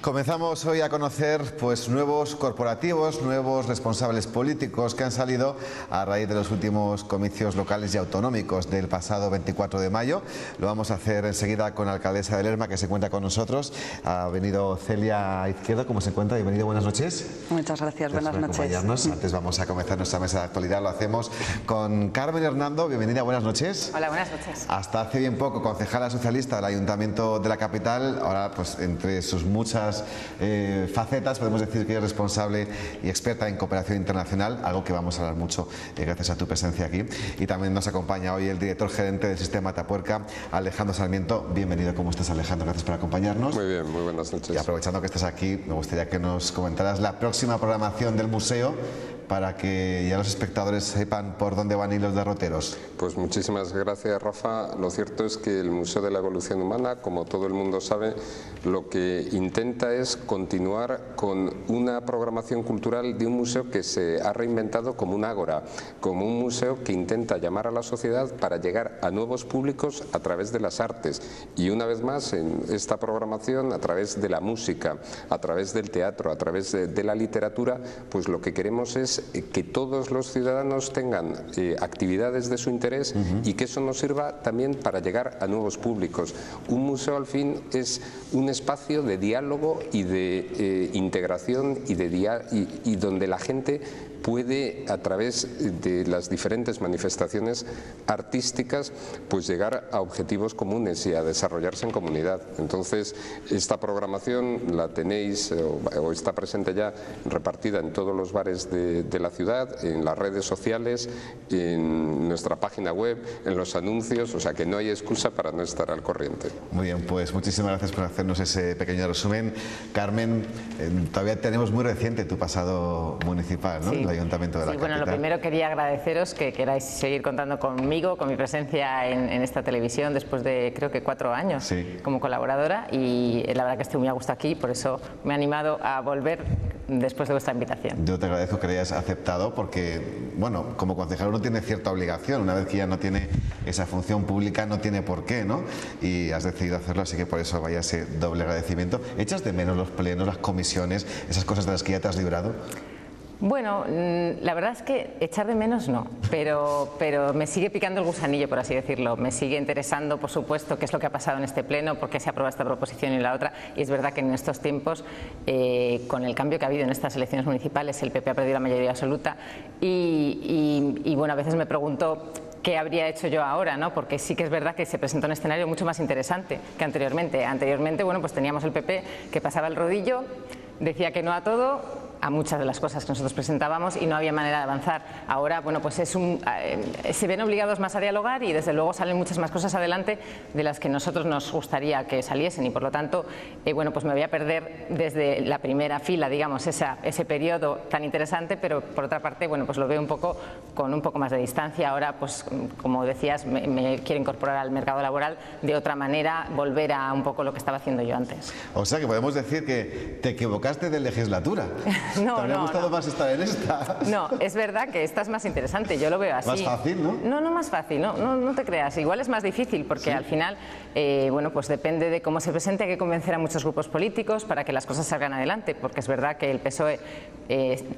Comenzamos hoy a conocer nuevos corporativos, nuevos responsables políticos que han salido a raíz de los últimos comicios locales y autonómicos del pasado 24 de mayo. Lo vamos a hacer enseguida con la alcaldesa de Lerma, que se encuentra con nosotros. Ha venido Celia Izquierdo. ¿Cómo se encuentra? Bienvenido, buenas noches. Muchas gracias, buenas noches. Antes vamos a comenzar nuestra mesa de actualidad. Lo hacemos con Carmen Hernando. Bienvenida, buenas noches. Hola, buenas noches. Hasta hace bien poco concejala socialista del Ayuntamiento de la capital. Ahora, pues entre sus muchas facetas, podemos decir que es responsable y experta en cooperación internacional, algo que vamos a hablar mucho gracias a tu presencia aquí. Y también nos acompaña hoy el director gerente del Sistema Atapuerca, Alejandro Sarmiento. Bienvenido, ¿cómo estás, Alejandro? Gracias por acompañarnos. Muy bien, muy buenas noches. Y aprovechando que estás aquí, me gustaría que nos comentaras la próxima programación del museo, para que ya los espectadores sepan por dónde van a ir los derroteros. Pues muchísimas gracias, Rafa. Lo cierto es que el Museo de la Evolución Humana, como todo el mundo sabe, lo que intenta es continuar con una programación cultural de un museo que se ha reinventado como un ágora, como un museo que intenta llamar a la sociedad para llegar a nuevos públicos a través de las artes. Y una vez más, en esta programación, a través de la música, a través del teatro, a través de la literatura, pues lo que queremos es que todos los ciudadanos tengan actividades de su interés y que eso nos sirva también para llegar a nuevos públicos. Un museo, al fin, es un espacio de diálogo y de integración y donde la gente puede, a través de las diferentes manifestaciones artísticas, pues llegar a objetivos comunes y a desarrollarse en comunidad. Entonces, esta programación la tenéis o está presente ya repartida en todos los bares de la ciudad, en las redes sociales, en nuestra página web, en los anuncios, o sea que no hay excusa para no estar al corriente. Muy bien, pues muchísimas gracias por hacernos ese pequeño resumen. Carmen, todavía tenemos muy reciente tu pasado municipal, ¿no? Sí. Ayuntamiento de la Bueno, capital. lo primero quería agradeceros que queráis seguir contando conmigo, con mi presencia en esta televisión después de creo que 4 años como colaboradora, y la verdad que estoy muy a gusto aquí, por eso me he animado a volver después de vuestra invitación. Yo te agradezco que hayas aceptado porque, bueno, como concejal uno tiene cierta obligación, una vez que ya no tiene esa función pública no tiene por qué, ¿no? Y has decidido hacerlo, así que por eso vaya ese doble agradecimiento. ¿Echas de menos los plenos, las comisiones, esas cosas de las que ya te has librado? Bueno, la verdad es que echar de menos no, pero me sigue picando el gusanillo, por así decirlo. Me sigue interesando, por supuesto, qué es lo que ha pasado en este pleno, por qué se aprueba esta proposición y la otra. Y es verdad que en estos tiempos, con el cambio que ha habido en estas elecciones municipales, el PP ha perdido la mayoría absoluta y bueno, a veces me pregunto qué habría hecho yo ahora, ¿no? Porque sí que es verdad que se presentó un escenario mucho más interesante que anteriormente. Anteriormente, bueno, pues teníamos el PP que pasaba el rodillo, decía que no a todo, a muchas de las cosas que nosotros presentábamos, y no había manera de avanzar. Ahora, bueno, pues se ven obligados más a dialogar y desde luego salen muchas más cosas adelante de las que nosotros nos gustaría que saliesen, y por lo tanto, bueno, pues me voy a perder desde la primera fila, digamos, ese periodo tan interesante, pero por otra parte, bueno, pues lo veo con un poco más de distancia. Ahora, pues como decías, me quiero incorporar al mercado laboral de otra manera, volver a un poco lo que estaba haciendo yo antes. O sea que podemos decir que te equivocaste de legislatura. No, ¿Te habría gustado más estar en esta? No, es verdad que esta es más interesante, yo lo veo así. Más fácil, ¿no? No más fácil, no te creas. Igual es más difícil porque al final, bueno, pues depende de cómo se presente, hay que convencer a muchos grupos políticos para que las cosas salgan adelante, porque es verdad que el PSOE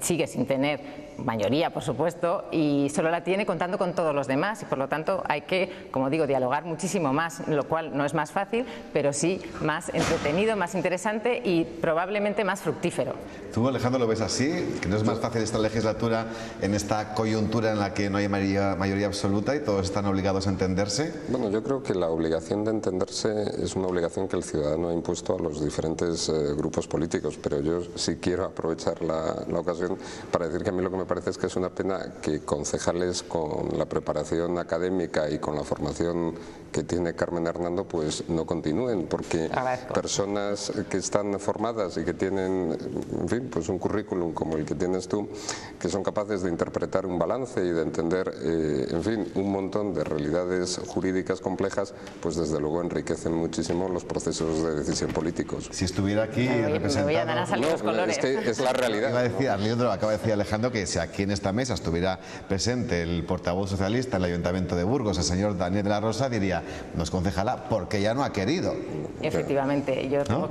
sigue sin tener mayoría, por supuesto, y solo la tiene contando con todos los demás, y por lo tanto hay que, como digo, dialogar muchísimo más, lo cual no es más fácil, pero sí más entretenido, más interesante y probablemente más fructífero. ¿Tú, Alejandro, lo ves así? ¿Que no es más fácil esta legislatura en esta coyuntura en la que no hay mayoría absoluta y todos están obligados a entenderse? Bueno, yo creo que la obligación de entenderse es una obligación que el ciudadano ha impuesto a los diferentes grupos políticos, pero yo sí quiero aprovechar la ocasión para decir que a mí lo que me parece es que es una pena que concejales con la preparación académica y con la formación que tiene Carmen Hernando pues no continúen, porque personas que están formadas y que tienen, en fin, pues un currículum como el que tienes tú, que son capaces de interpretar un balance y de entender, en fin, un montón de realidades jurídicas complejas, pues desde luego enriquecen muchísimo los procesos de decisión políticos. Si estuviera aquí representado... Es que es la realidad. Acaba de decir Alejandro que si aquí en esta mesa estuviera presente el portavoz socialista en el Ayuntamiento de Burgos, el señor Daniel de la Rosa, diría, nos concejala porque ya no ha querido. Efectivamente, yo tengo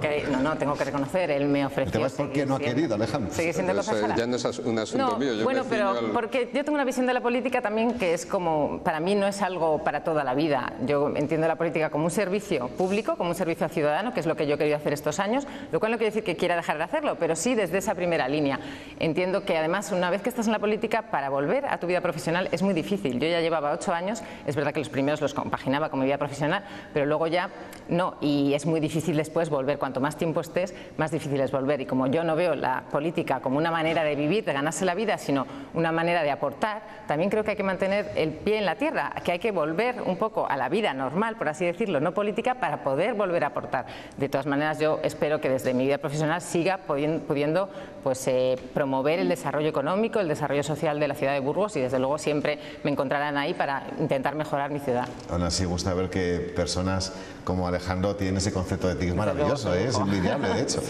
tengo que reconocer, él me ofreció. ¿Por qué no ha querido, Alejandro? Seguir siendo concejala. Ya no es un asunto mío. Bueno, pero porque yo tengo una visión de la política también que es como, para mí no es algo para toda la vida. Yo entiendo la política como un servicio público, como un servicio al ciudadano, que es lo que yo he querido hacer estos años, lo cual no quiere decir que quiera dejar de hacerlo, pero sí desde esa primera línea. Entiendo que además una vez que estás en la política, para volver a tu vida profesional es muy difícil. Yo ya llevaba 8 años, es verdad que los primeros los compaginaba con mi vida profesional, pero luego ya no, y es muy difícil después volver. Cuanto más tiempo estés, más difícil es volver, y como yo no veo la política como una manera de vivir, de ganarse la vida, sino una manera de aportar, también creo que hay que mantener el pie en la tierra, que hay que volver un poco a la vida normal, por así decirlo, no política, para poder volver a aportar. De todas maneras, yo espero que desde mi vida profesional siga pudiendo pues, promover el desarrollo económico, el desarrollo social de la ciudad de Burgos, y desde luego siempre me encontrarán ahí para intentar mejorar mi ciudad. Aún así, gusta ver que personas como Alejandro tienen ese concepto de ti, es maravilloso, es envidiable, de hecho.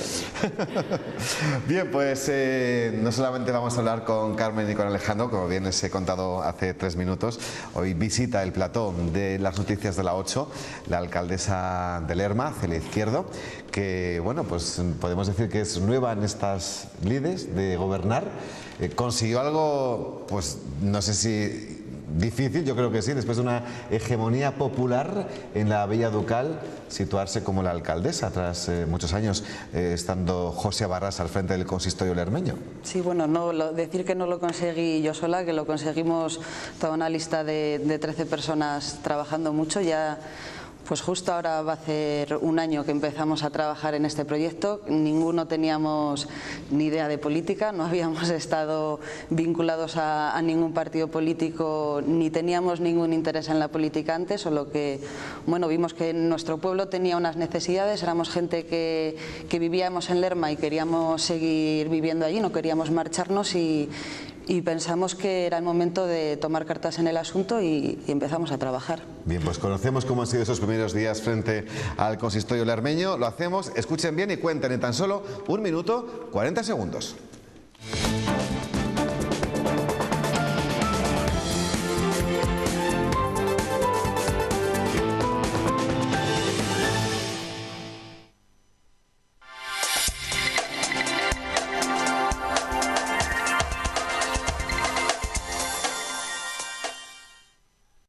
Bien, pues no solamente vamos a hablar con Carmen y con Alejandro, como bien les he contado hace 3 minutos, hoy visita el plató de las noticias de la 8, la alcaldesa de Lerma, Celia Izquierdo, que, bueno, pues podemos decir que es nueva en estas lides de gobernar. Consiguió algo, pues no sé si difícil, yo creo que sí, después de una hegemonía popular en la Villa Ducal, situarse como la alcaldesa tras muchos años estando José Barras al frente del consistorio lermeño. Sí, bueno, decir que no lo conseguí yo sola, que lo conseguimos toda una lista de 13 personas trabajando mucho. Ya pues justo ahora va a hacer 1 año que empezamos a trabajar en este proyecto. Ninguno teníamos ni idea de política, no habíamos estado vinculados a ningún partido político, ni teníamos ningún interés en la política antes, solo que bueno, vimos que nuestro pueblo tenía unas necesidades, éramos gente que vivíamos en Lerma y queríamos seguir viviendo allí, no queríamos marcharnos, y pensamos que era el momento de tomar cartas en el asunto y empezamos a trabajar. Bien, pues conocemos cómo han sido esos primeros días frente al consistorio lermeño. Lo hacemos, escuchen bien y cuenten en tan solo 1 minuto 40 segundos.